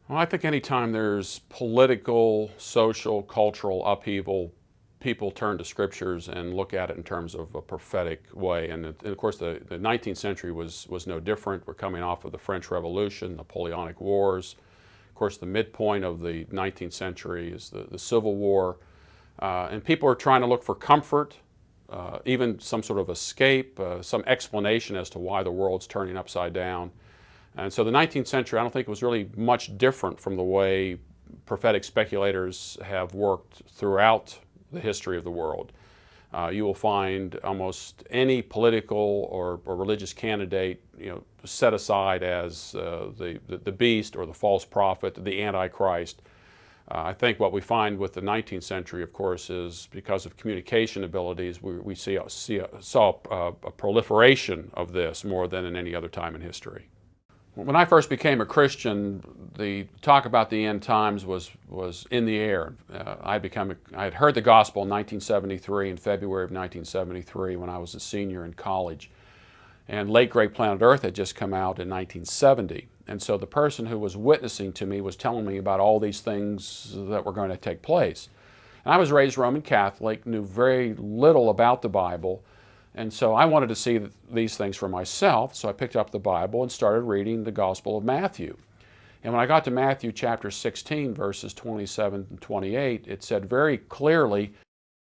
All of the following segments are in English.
Well, I think anytime there's political, social, cultural upheaval, people turn to scriptures and look at it in terms of a prophetic way. And of course, the 19th century was no different. We're coming off of the French Revolution, Napoleonic Wars. Of course, the midpoint of the 19th century is the Civil War. And people are trying to look for comfort, even some sort of escape, some explanation as to why the world's turning upside down. And so the 19th century, I don't think it was really much different from the way prophetic speculators have worked throughout the history of the world. You will find almost any political or religious candidate, set aside as the beast or the false prophet, the Antichrist. I think what we find with the 19th century, of course, is because of communication abilities, we saw a proliferation of this more than in any other time in history. When I first became a Christian, the talk about the end times was in the air. I had heard the gospel in 1973, in February of 1973, when I was a senior in college. And Late Great Planet Earth had just come out in 1970. And so the person who was witnessing to me was telling me about all these things that were going to take place. And I was raised Roman Catholic, knew very little about the Bible. And so I wanted to see these things for myself, so I picked up the Bible and started reading the Gospel of Matthew. And when I got to Matthew chapter 16, verses 27 and 28, it said very clearly,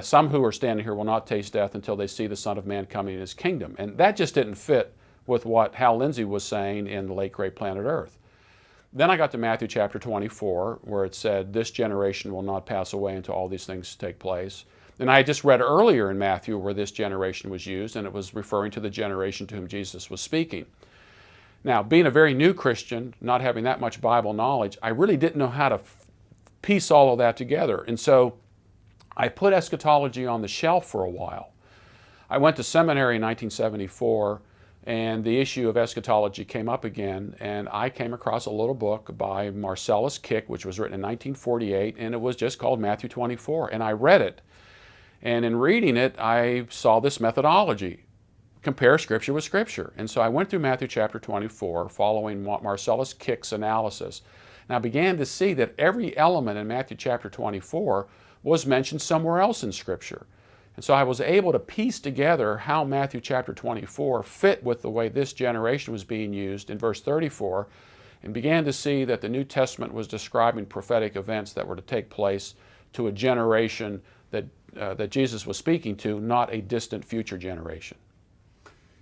"Some who are standing here will not taste death until they see the Son of Man coming in His kingdom." And that just didn't fit with what Hal Lindsey was saying in The Late Great Planet Earth. Then I got to Matthew chapter 24, where it said, "This generation will not pass away until all these things take place." And I had just read earlier in Matthew where this generation was used, and it was referring to the generation to whom Jesus was speaking. Now, being a very new Christian, not having that much Bible knowledge, I really didn't know how to piece all of that together. And so I put eschatology on the shelf for a while. I went to seminary in 1974, and the issue of eschatology came up again, and I came across a little book by Marcellus Kick, which was written in 1948, and it was just called Matthew 24, and I read it. And in reading it, I saw this methodology, compare Scripture with Scripture. And so I went through Matthew chapter 24, following Marcellus Kick's analysis. And I began to see that every element in Matthew chapter 24 was mentioned somewhere else in Scripture. And so I was able to piece together how Matthew chapter 24 fit with the way this generation was being used in verse 34, and began to see that the New Testament was describing prophetic events that were to take place to a generation that Jesus was speaking to, not a distant future generation.